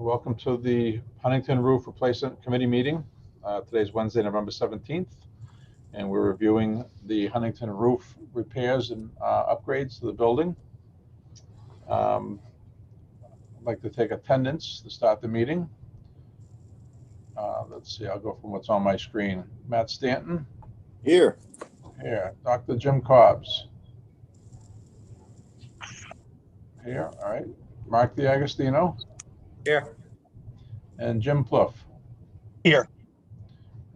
Welcome to the Huntington Roof Replacement Committee meeting. Today's Wednesday, November 17th, and we're reviewing the Huntington roof repairs and upgrades to the building. I'd like to take attendance to start the meeting. Let's see, I'll go from what's on my screen. Matt Stanton. Here. Here. Dr. Jim Cobbs. Here, all right. Mark DiAgostino. Here. And Jim Plouffe. Here.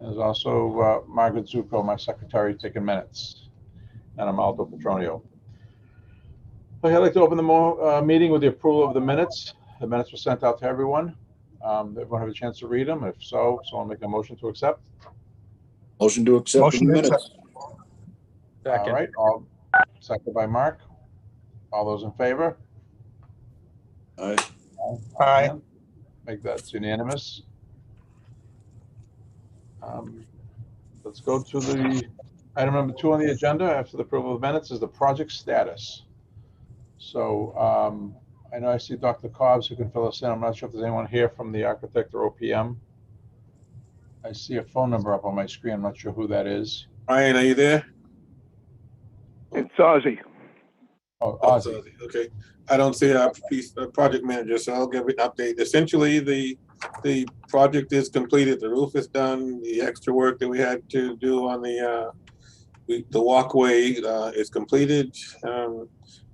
There's also Margaret Zucco, my secretary, taking minutes, and I'm Aldo Petronio. Okay, I'd like to open the meeting with the approval of the minutes. The minutes were sent out to everyone. Everyone have a chance to read them? If so, someone make a motion to accept. Motion to accept Motion the to minutes. All right, seconded by Mark. All those in favor? Aye. Aye. Make that unanimous. Let's go to the item number 2 on the agenda after the approval of minutes is the project status. So I know I see Dr. Cobbs who can fill us in. I'm not sure if there's anyone here from the architect or OPM. I see a phone number up on my screen. I'm not sure who that is. Ryan, are you there? It's Ozzy. Oh, Ozzy. Okay. I don't see our project manager, so I'll give an update. Essentially, the project is completed. The roof is done. The extra work that we had to do on the walkway is completed.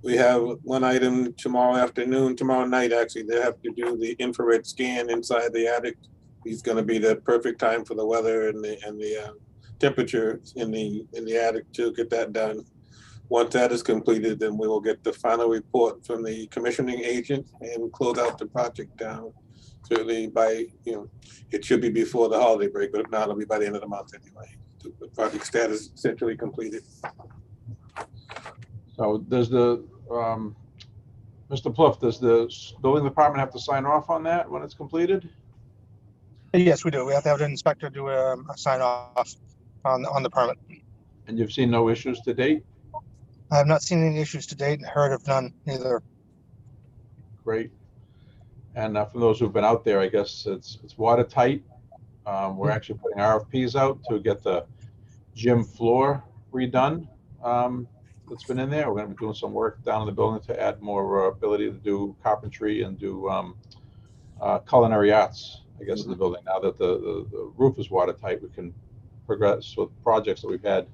We have one item tomorrow night, actually. They have to do the infrared scan inside the attic. It's going to be the perfect time for the weather and the temperature in the attic to get that done. Once that is completed, then we will get the final report from the commissioning agent and close out the project down. Certainly by, it should be before the holiday break, but if not, it'll be by the end of the month anyway. The project status essentially completed. So does the, Mr. Plouffe, does the building department have to sign off on that when it's completed? Yes, we do. We have to have an inspector do a sign off on the permit. And you've seen no issues to date? I have not seen any issues to date and heard of none either. Great. And for those who've been out there, I guess it's watertight. We're actually putting RFPs out to get the gym floor redone. That's been in there. We're going to be doing some work down in the building to add more ability to do carpentry and do culinary arts, I guess, in the building. Now that the roof is watertight, we can progress with projects that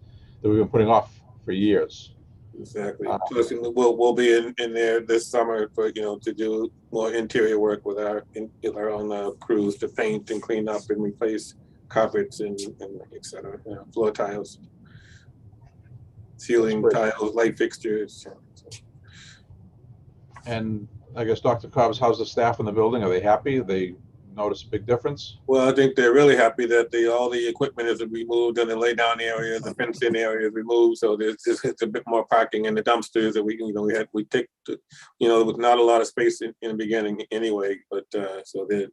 we've been putting off for years. Exactly. Plus, we'll be in there this summer for to do more interior work with our own crews to paint and clean up and replace carpets and etc. Floor tiles, ceiling tiles, light fixtures. And I guess, Dr. Cobbs, how's the staff in the building? Are they happy? They notice a big difference? Well, I think they're really happy that all the equipment is removed and the lay down area, the fenced in area is removed. So there's just a bit more parking in the dumpsters that we take. There was not a lot of space in the beginning anyway, but so they're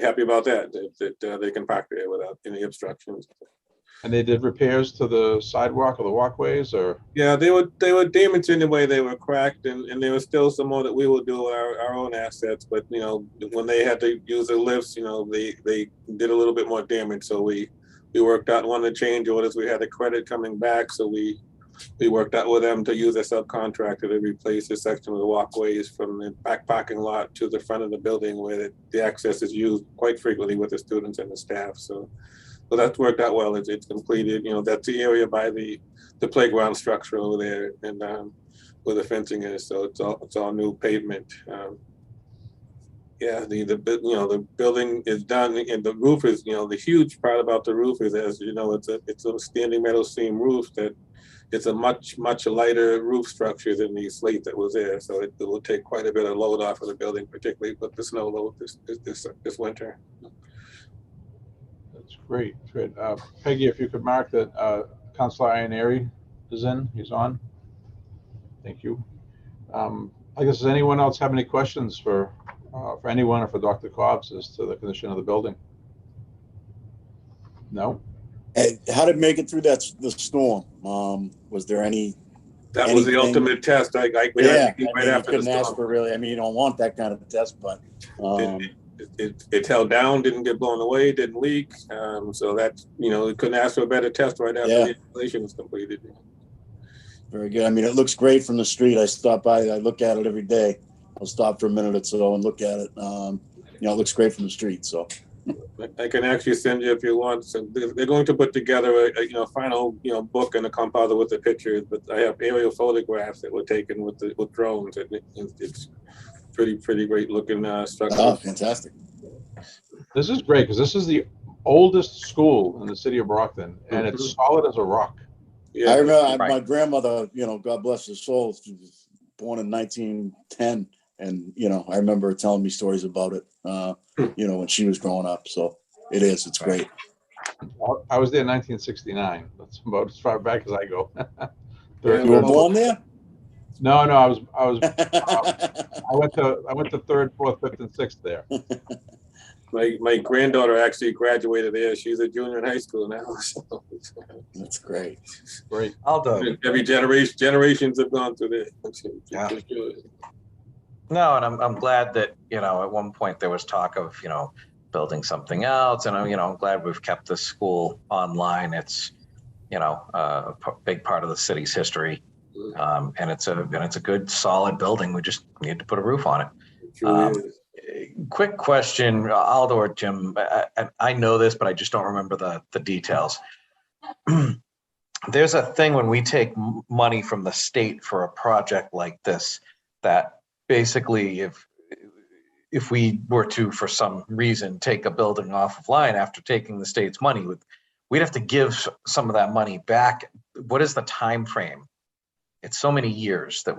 happy about that they can park there without any obstructions. And they did repairs to the sidewalk or the walkways, or? Yeah, they were damaged in the way they were cracked, and there was still some more that we will do our own assets. But when they had to use the lifts, they did a little bit more damage. So we worked out one of the change orders. We had a credit coming back, so we worked out with them to use a subcontractor to replace a section of the walkways from the back parking lot to the front of the building, where the access is used quite frequently with the students and the staff. So that's worked out well. It's completed. That's the area by the playground structure over there, and where the fencing is. So it's all new pavement. The building is done, and the roof is. The huge part about the roof is, as you know, it's a standing metal seam roof that it's a much lighter roof structure than the slate that was there. So it will take quite a bit of load off of the building, particularly with the snow load this winter. That's great. Peggy, if you could mark that Councilor Ianieri is in, he's on. Thank you. I guess, does anyone else have any questions for anyone or for Dr. Cobbs as to the condition of the building? No? Hey, how did it make it through the storm? Was there any? That was the ultimate test. We had to keep right after the couldn't ask for really. You don't want that kind of test, but it's held down, didn't get blown away, didn't leak. So that's, we couldn't ask for a better test right after Yeah. the installation was completed. Very good. I mean, it looks great from the street. I stop by, I look at it every day. I'll stop for a minute or so and look at it. It looks great from the street. So I can actually send you if you want. So they're going to put together a final book and a compiler with the pictures. But I have aerial photographs that were taken with drones, and it's pretty great looking structure. oh, fantastic. This is great because this is the oldest school in the city of Brockton, and it's solid as a rock. Yeah, I remember my grandmother, God bless her soul, she was born in 1910. And, I remember her telling me stories about it, when she was growing up. So it's great. I was there in 1969. That's about as far back as I go. You were born there? No, I was, I went to third, fourth, fifth, and sixth there. My granddaughter actually graduated there. She's a junior in high school now. So. That's great. Great. Although every generations have gone through there. Yeah. No, and I'm glad that, at one point there was talk of, building something else. And I'm glad we've kept this school online. It's, a big part of the city's history. And it's a good, solid building. We just need to put a roof on it. Quick question, Aldo or Jim, I know this, but I just don't remember the details. There's a thing when we take money from the state for a project like this, that basically if we were to, for some reason, take a building off of line after taking the state's money, we'd have to give some of that money back. What is the time frame? It's so many years that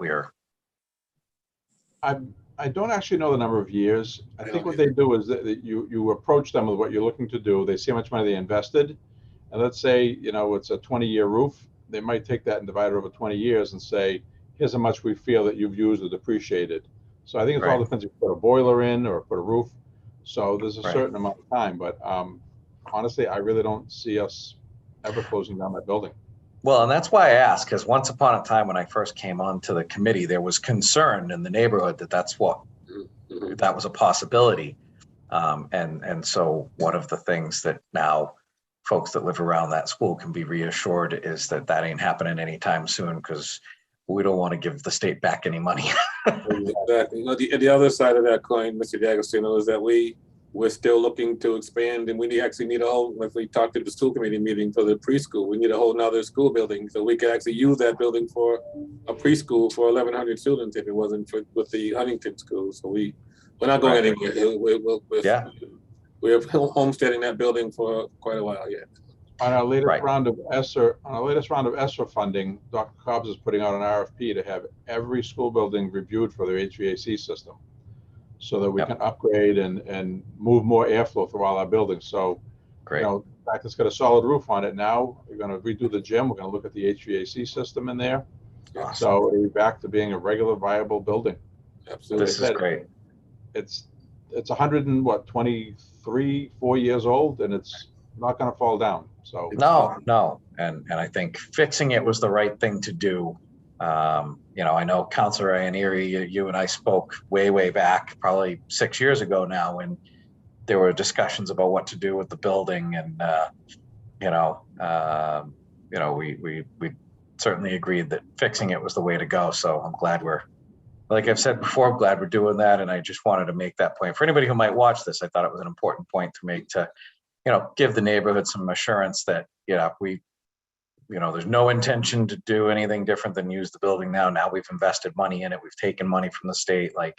I don't actually know the number of years. I think what they do is that you approach them with what you're looking to do. They see how much money they invested. And let's say, it's a 20-year roof. They might take that and divide it over 20 years and say, here's how much we feel that you've used or depreciated. So I think it's all depends if you put a boiler in or put a roof. So there's a certain amount of time. But honestly, I really don't see us ever closing down that building. Well, and that's why I asked, because once upon a time when I first came onto the committee, there was concern in the neighborhood that that was a possibility. And so one of the things that now folks that live around that school can be reassured is that ain't happening anytime soon, because we don't want to give the state back any money. Exactly. The other side of that coin, Mr. D'Agostino, is that we're still looking to expand, and we actually need a whole, like we talked at the school committee meeting for the preschool, we need a whole nother school building. So we could actually use that building for a preschool for 1,100 students if it wasn't with the Huntington school. So we're not going anywhere. We're homesteading that building for quite a while yet. On our latest round of ESSER funding, Dr. Cobbs is putting out an RFP to have every school building reviewed for their HVAC system, so that we can upgrade and move more airflow through all our buildings. So, in fact, it's got a solid roof on it now. We're going to redo the gym. We're going to look at the HVAC system in there. Awesome. So we're back to being a regular, viable building. Absolutely. This is great. It's 4 years old, and it's not going to fall down. So no, and I think fixing it was the right thing to do. I know Councilor Ianieri, you and I spoke way back, probably 6 years ago now, when there were discussions about what to do with the building, and we certainly agreed that fixing it was the way to go. So I'm glad like I've said before, I'm glad we're doing that, and I just wanted to make that point for anybody who might watch this. I thought it was an important point to make, to give the neighborhood some assurance that there's no intention to do anything different than use the building now. Now we've invested money in it. We've taken money from the state. They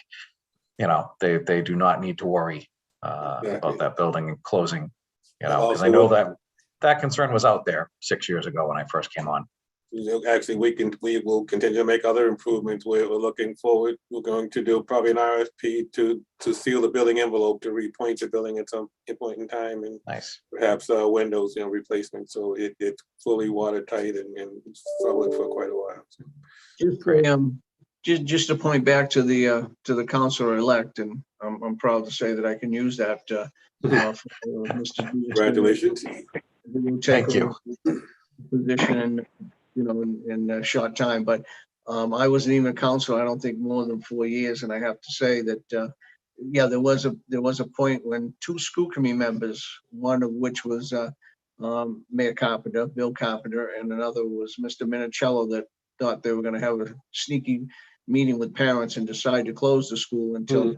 do not need to worry about that building and closing, because I know that concern was out there 6 years ago when I first came on. Actually, we will continue to make other improvements. We're looking forward. We're going to do probably an RFP to seal the building envelope, to repoint the building at some point in time, and perhaps windows, replacement, so it's fully watertight and solid for quite a while. Just to point back to the councilor elect, and I'm proud to say that I can use that. Mr. Congratulations. Thank you. Position in a short time, but I wasn't even a councilor, I don't think, more than 4 years, and I have to say that yeah, there was a point when two school committee members, one of which was Mayor Carpenter, Bill Carpenter, and another was Mr. Minicello, that thought they were going to have a sneaky meeting with parents and decide to close the school until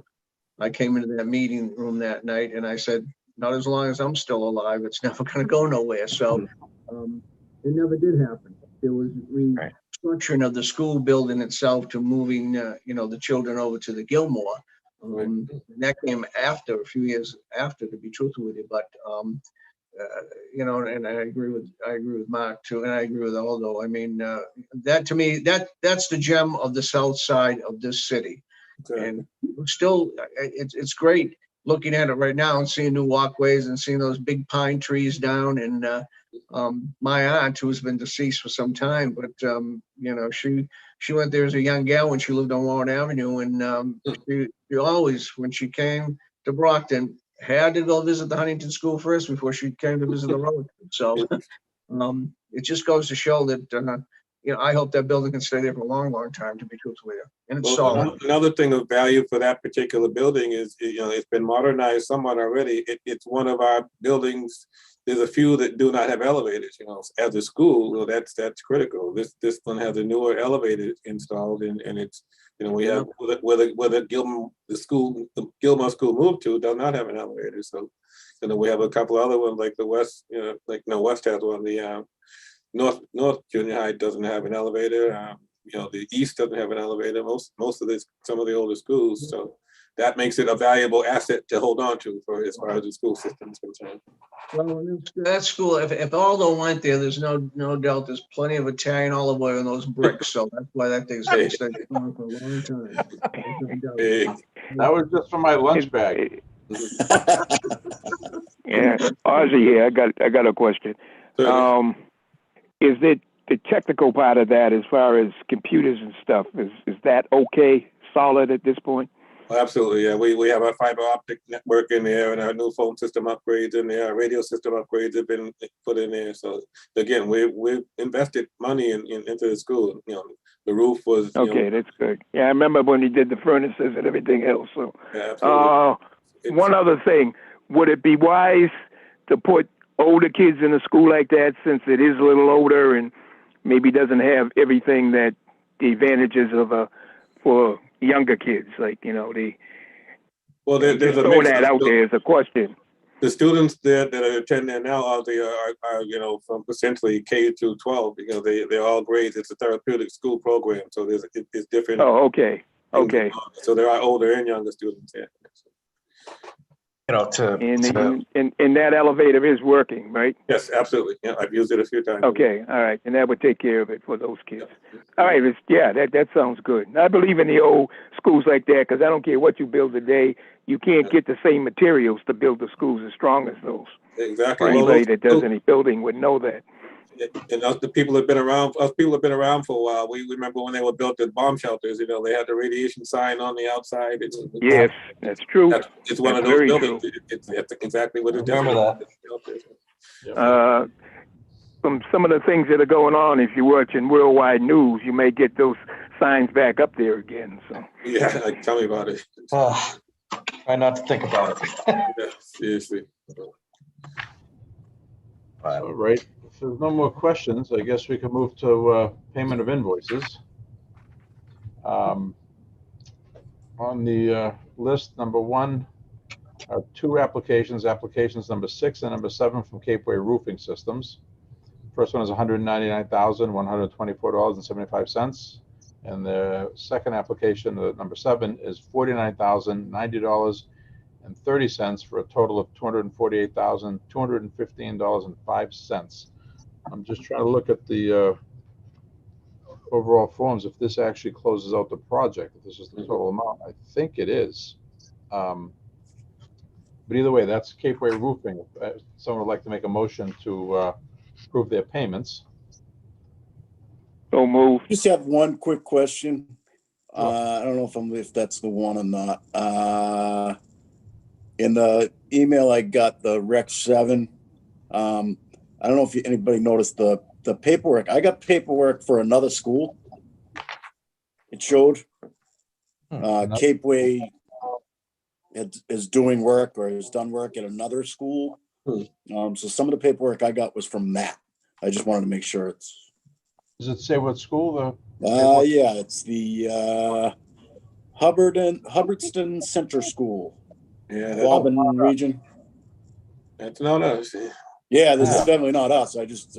I came into that meeting room that night, and I said, not as long as I'm still alive, it's never going to go nowhere. So it never did happen. There was restructuring of the school building itself to moving, the children over to the Gilmore. And that came after, a few years after, to be truthful with you. But and I agree with Mark too, and I agree with Aldo. I mean, that to me, that's the gem of the south side of this city. Okay. And still, it's great looking at it right now and seeing new walkways and seeing those big pine trees down. And my aunt, who's been deceased for some time, but she went there as a young gal when she lived on Warren Avenue, and she always, when she came to Brockton, had to go visit the Huntington School first before she came to visit the road. So it just goes to show that I hope that building can stay there for a long, long time, to be truthful with you. And it's solid. Another thing of value for that particular building is, it's been modernized somewhat already. It's one of our buildings. There's a few that do not have elevators. As a school, that's critical. This one has a newer elevator installed, and it's we have where the Gilmore School moved to does not have an elevator. So we have a couple other ones like the West. West has one. The North Junior High doesn't have an elevator. The East doesn't have an elevator. Most of some of the older schools. So that makes it a valuable asset to hold on to for as far as the school system is concerned. Well, that school, if Aldo went there, there's no doubt there's plenty of Italian olive oil in those bricks. So that's why that thing's going to stay strong for a long time. That was just for my lunch bag. Yeah, Ozzy here. I got a question. Is it the technical part of that, as far as computers and stuff? Is that okay, solid at this point? Well, absolutely, yeah. We have our fiber optic network in there, and our new phone system upgrades in there. Our radio system upgrades have been put in there. So again, we've invested money into the school. The roof was okay. That's good. Yeah, I remember when he did the furnaces and everything else. So, yeah, absolutely. One other thing, would it be wise to put older kids in a school like that, since it is a little older and maybe doesn't have everything that the advantages of for younger kids, like there's a mix that out there as a question. The students that are attending now are from essentially K through 12. They're all grades. It's a therapeutic school program, so it's different. Oh, okay. So there are older and younger students. Yeah. And that elevator is working, right? Yes, absolutely. Yeah, I've used it a few times. Okay, all right, and that would take care of it for those kids. All right, that sounds good. I believe in the old schools like that, because I don't care what you build today, you can't get the same materials to build the schools as strong as those. Exactly. Anybody that does any building would know that. And the people have been around. Us people have been around for a while. We remember when they were built as bomb shelters. They had the radiation sign on the outside. Yes, that's true. It's one of those buildings. It's exactly what it is. Remember that. From some of the things that are going on, if you're watching worldwide news, you may get those signs back up there again. So yeah, tell me about it. Try not to think about it. Yeah, seriously. All right. If there's no more questions, I guess we can move to payment of invoices. On the list, number one are two applications number 6 and number 7 from Capeway Roofing Systems. First one is $199,124.75. And the second application, number 7, is $49,090.30 for a total of $248,215.05. I'm just trying to look at the overall forms, if this actually closes out the project, if this is the total amount. I think it is. But either way, that's Capeway Roofing. If someone would like to make a motion to approve their payments. So move. Just have one quick question. I don't know if that's the one or not. In the email I got, the Rec 7, I don't know if anybody noticed the paperwork. I got paperwork for another school. It showed Capeway. is doing work or has done work at another school. So some of the paperwork I got was from Matt. I just wanted to make sure it's. Does it say what school? Yeah, it's the Hubbardston Center School, Yeah, Quabbin region. that's not us. Yeah, this is definitely not us. I just,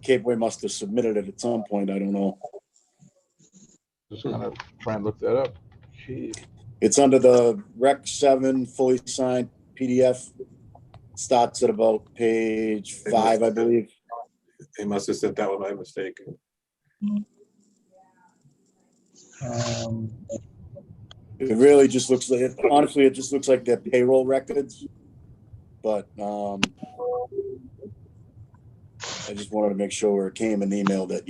Cape Way must have submitted it at some point. I don't know. Just gonna try and look that up. Gee. It's under the Rec 7 fully signed PDF. Starts at about page 5, I believe. They must have sent that one by mistake. It really just looks like, honestly, it just looks like their payroll records. But I just wanted to make sure it came in the email that,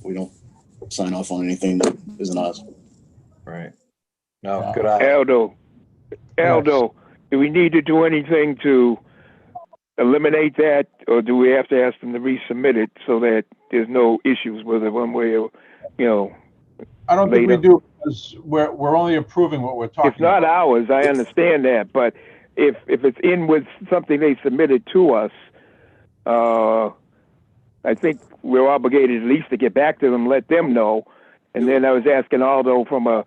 we don't sign off on anything that isn't us. Right. No, good eye. Aldo, do we need to do anything to eliminate that, or do we have to ask them to resubmit it so that there's no issues with it one way or, I don't think we later? do, because we're only approving what we're talking It's not about. ours, I understand that, but if it's in with something they submitted to us, I think we're obligated at least to get back to them, let them know. And then I was asking Aldo from a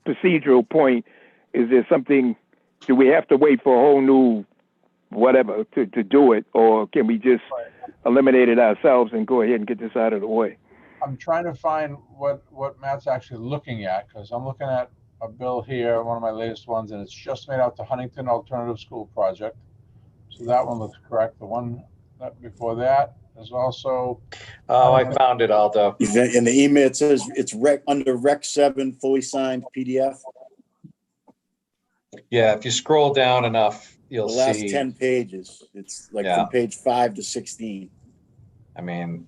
procedural point, is there something, do we have to wait for a whole new whatever to do it, or can we just eliminate it ourselves and go ahead and get this out of the way? I'm trying to find what Matt's actually looking at, because I'm looking at a bill here, one of my latest ones, and it's just made out to Huntington Alternative School Project. So that one looks correct. The one that before that is also. Oh, I found it, Aldo. In the email, it says it's under Rec 7 fully signed PDF. Yeah, if you scroll down enough, you'll The last see 10 pages. It's like from page 5 to 16. I mean,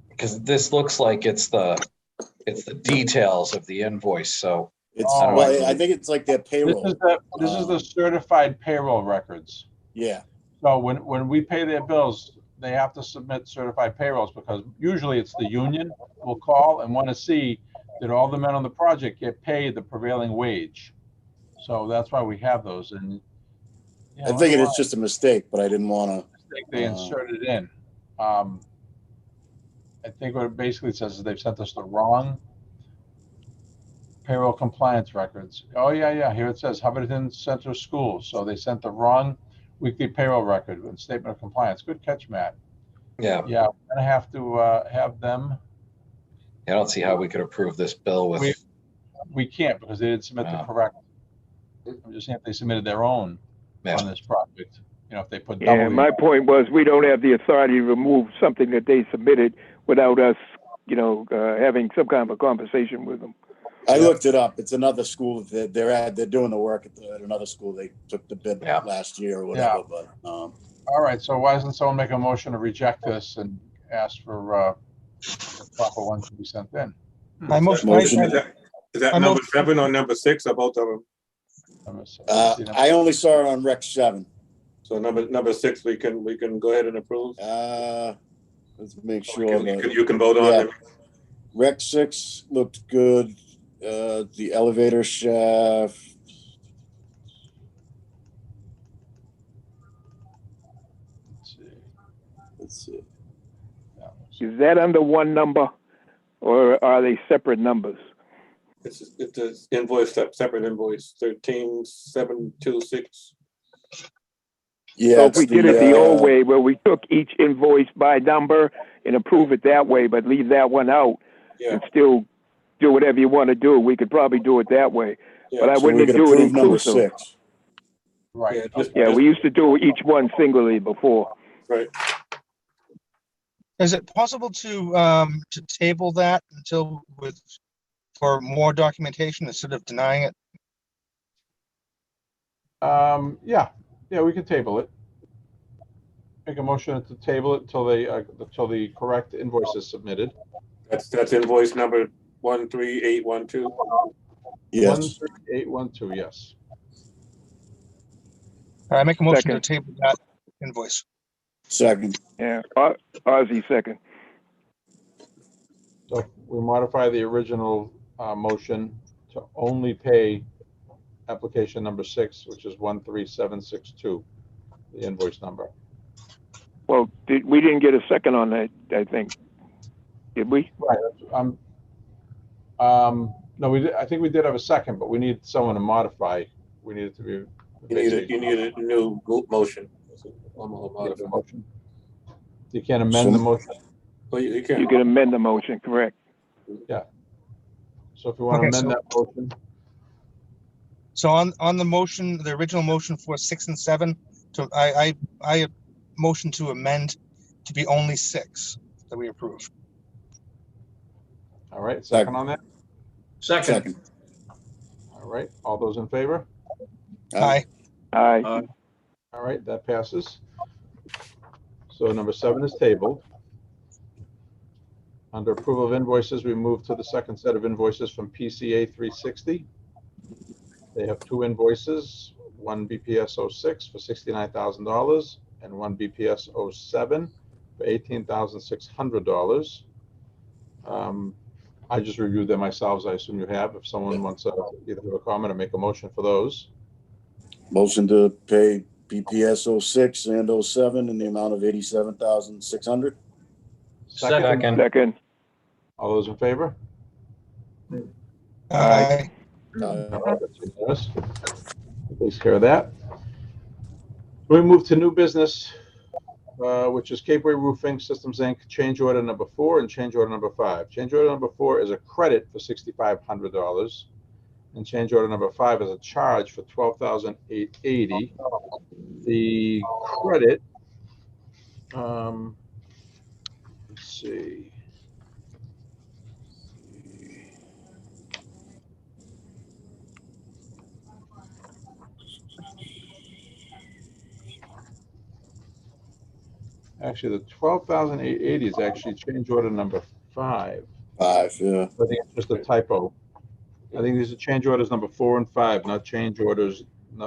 because this looks like it's the details of the invoice. So I think it's like their payroll. This is the certified payroll records. Yeah. So when we pay their bills, they have to submit certified payrolls, because usually it's the union will call and want to see that all the men on the project get paid the prevailing wage. So that's why we have those. And I think it's just a mistake, but I didn't want to. They inserted it in. I think what it basically says is they've sent us the wrong payroll compliance records. Oh yeah. Here it says Huntington Center Schools. So they sent the wrong weekly payroll record and statement of compliance. Good catch, Matt. Yeah, we're gonna have to have them. I don't see how we could approve this bill with. We can't, because they didn't submit the correct. I'm just saying if they submitted their own on this project. If they put double. My point was, we don't have the authority to remove something that they submitted without us, having some kind of a conversation with them. I looked it up. It's another school that they're doing the work at another school. They took the bid last year or whatever. But all right. So why doesn't someone make a motion to reject this and ask for the proper one to be sent in? My motion. Is that number 7 or number 6 or both of them? I only saw it on Rec 7. So number 6, we can go ahead and approve. Let's make sure you can vote on it. Rec 6 looked good. The elevator shaft. Let's see. Is that under one number, or are they separate numbers? It's an invoice, separate invoice, 13726. Yeah. So if we did it the old way, where we took each invoice by number and approve it that way, but leave that one out and still do whatever you want to do, we could probably do it that way. But I wouldn't do it inclusive. Number 6. Right. We used to do each one singly before. Right. Is it possible to table that until for more documentation instead of denying it? Yeah, we can table it. Make a motion to table it until the correct invoice is submitted. That's invoice number 13812. Yes. 13812. Yes. I make a motion to table that invoice. Second. Yeah, Ozzy second. So we modify the original motion to only pay application number 6, which is 13762, the invoice number. Well, we didn't get a second on that, I think. Did we? Right. No, we did, I think we did have a second, but we need someone to modify. We need it to be. You need a new motion. Motion. You can't amend the motion. Well, you can. You can amend the motion, correct? So if you want to Okay, amend that motion, So on the motion, the original motion for 6 and 7, I motion to amend to be only 6 that we approve. all right, second on that. Second. All right, all those in favor? Aye. Aye. All right, that passes. So number 7 is tabled. Under approval of invoices, we move to the second set of invoices from PCA 360. They have 2 invoices, one BPS 06 for $69,000 and one BPS 07 for $18,600. I just reviewed them myself, I assume you have. If someone wants to either have a comment or make a motion for those. Motion to pay BPS 06 and 07 in the amount of 87,600. Second. All those in favor? Aye. Yes. Takes care of that. We move to new business, which is Capeway Roofing Systems, Inc., change order number 4 and change order number 5. Change order number 4 is a credit for $6,500, and change order number 5 is a charge for $12,880. The credit, let's see. Actually, the 12,880 is actually change order number 5. 5, yeah. I think it's just a typo. I think these are change orders number 4 and 5, not change orders.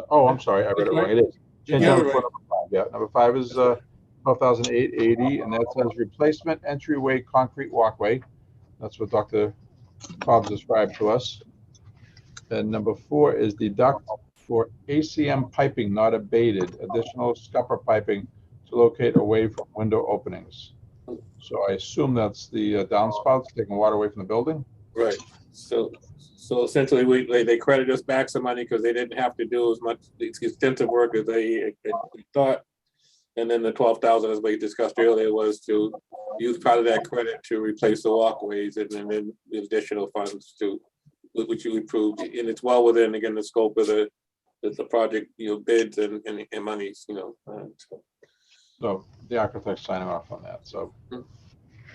Oh, I'm sorry, I read it wrong. It is. Change order for number 5. Yeah, number 5 is 12,880, and that says replacement entryway concrete walkway. That's what Dr. Cobbs described to us. And number 4 is deduct for ACM piping not abated, additional scupper piping to locate away from window openings. So I assume that's the downspouts taking water away from the building. Right. So essentially, they credit us back some money because they didn't have to do as much extensive work as they thought. And then the 12,000, as we discussed earlier, was to use part of that credit to replace the walkways, and then the additional funds to which you approved. And it's well within, again, the scope of the project, bids and monies, So the architect's signing off on that. So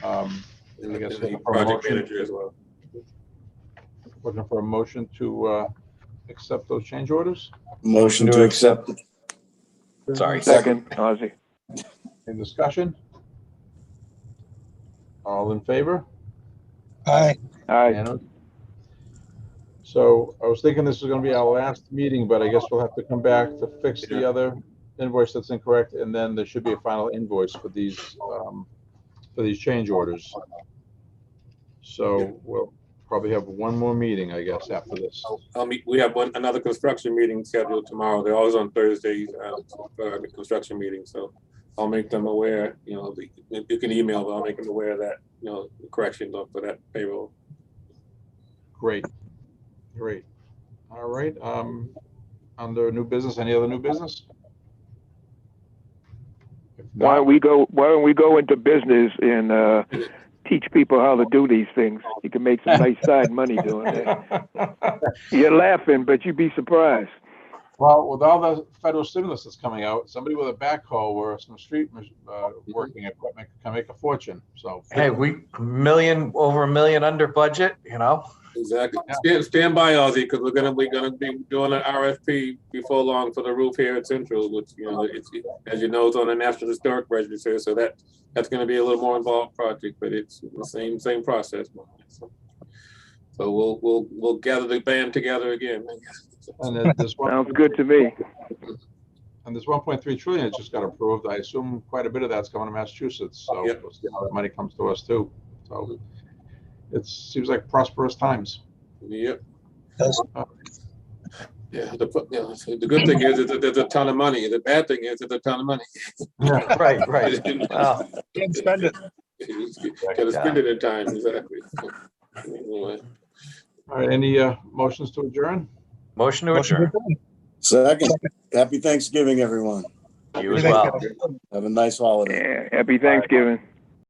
I guess the project manager as well. Looking for a motion to accept those change orders. Motion to accept. Sorry. Second. Ozzy. Any discussion? All in favor? Aye. Aye. Unanimous? So I was thinking this was going to be our last meeting, but I guess we'll have to come back to fix the other invoice that's incorrect, and then there should be a final invoice for these change orders. So we'll probably have one more meeting, I guess, after this. We have another construction meeting scheduled tomorrow. They're always on Thursdays for our construction meeting. So I'll make them aware. You can email, but I'll make them aware that the corrections for that payroll. Great. All right. Under new business, any other new business? Why don't we go into business and teach people how to do these things? You can make some nice side money doing that. You're laughing, but you'd be surprised. Well, with all the federal stimulus that's coming out, somebody with a backhoe or some street working equipment can make a fortune. So Hey, over $1 million under budget, Exactly. Yeah. Stand by, Ozzy, because we're gonna be doing an RFP before long for the roof here at Central, which it's, as you know, it's on the National Historic Register, so that's going to be a little more involved project, but it's the same process. So we'll gather the band together again. And this Sounds good to me. And this 1.3 trillion that just got approved, I assume quite a bit of that's coming to Massachusetts. So Yep. we'll see how that money comes to us too. So it seems like prosperous times. Yep. Does- Yeah, the good thing is that there's a ton of money. The bad thing is there's a ton of money. Right, right. Well, Can't spend it. Gotta spend it in time, exactly. Anyway. All right, any motions to adjourn? motion to Motion to adjourn. adjourn. Second, happy Thanksgiving, everyone. You as Thank well. you. Have a nice holiday. Yeah, happy Thanksgiving.